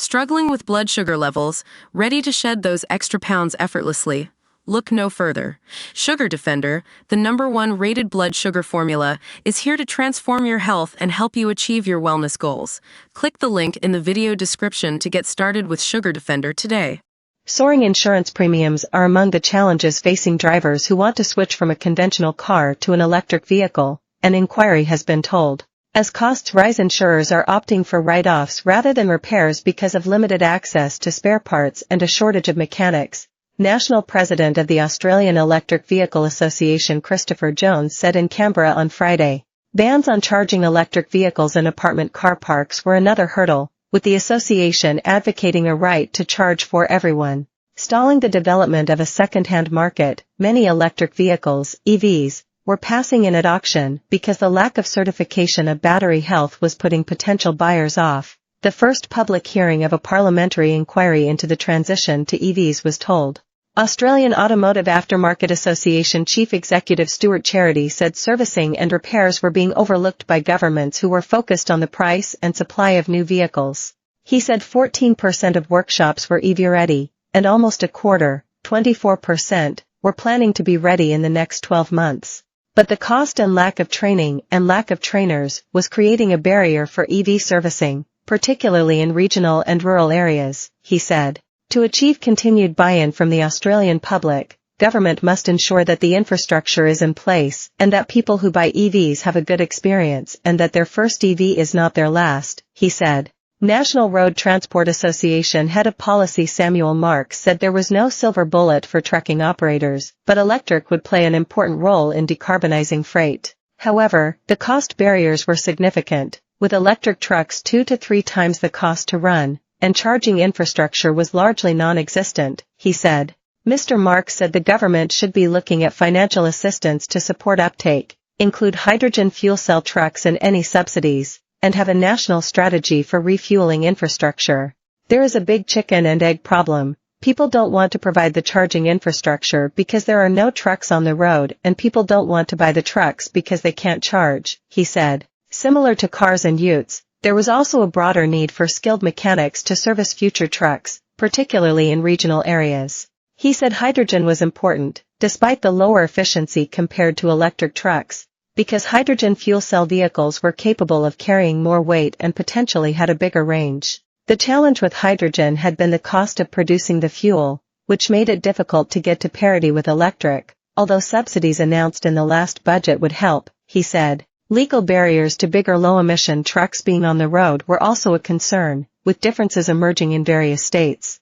Struggling with blood sugar levels, ready to shed those extra pounds effortlessly? Look no further. Sugar Defender, the #1 rated blood sugar formula, is here to transform your health and help you achieve your wellness goals. Click the link in the video description to get started with Sugar Defender today. Soaring insurance premiums are among the challenges facing drivers who want to switch from a conventional car to an electric vehicle, an inquiry has been told. As costs rise, insurers are opting for write-offs rather than repairs because of limited access to spare parts and a shortage of mechanics. National President of the Australian Electric Vehicle Association Christopher Jones said in Canberra on Friday. Bans on charging electric vehicles in apartment car parks were another hurdle, with the association advocating a right to charge for everyone. Stalling the development of a second-hand market, many electric vehicles, EVs, were passing in at auction because the lack of certification of battery health was putting potential buyers off. The first public hearing of a parliamentary inquiry into the transition to EVs was told. Australian Automotive Aftermarket Association Chief Executive Stuart Charity said servicing and repairs were being overlooked by governments who were focused on the price and supply of new vehicles. He said 14% of workshops were EV ready, and almost a quarter, 24%, were planning to be ready in the next 12 months. But the cost and lack of training and lack of trainers was creating a barrier for EV servicing, particularly in regional and rural areas, he said. To achieve continued buy-in from the Australian public, government must ensure that the infrastructure is in place and that people who buy EVs have a good experience and that their first EV is not their last, he said. National Road Transport Association Head of Policy Samuel Marks said there was no silver bullet for trucking operators, but electric would play an important role in decarbonizing freight. However, the cost barriers were significant, with electric trucks 2 to 3 times the cost to run, and charging infrastructure was largely non-existent, he said. Mr. Marks said the government should be looking at financial assistance to support uptake, include hydrogen fuel cell trucks and any subsidies, and have a national strategy for refueling infrastructure. There is a big chicken and egg problem. People don't want to provide the charging infrastructure because there are no trucks on the road, and people don't want to buy the trucks because they can't charge, he said. Similar to cars and utes, there was also a broader need for skilled mechanics to service future trucks, particularly in regional areas. He said hydrogen was important, despite the lower efficiency compared to electric trucks, because hydrogen fuel cell vehicles were capable of carrying more weight and potentially had a bigger range. The challenge with hydrogen had been the cost of producing the fuel, which made it difficult to get to parity with electric, although subsidies announced in the last budget would help, he said. Legal barriers to bigger low-emission trucks being on the road were also a concern, with differences emerging in various states.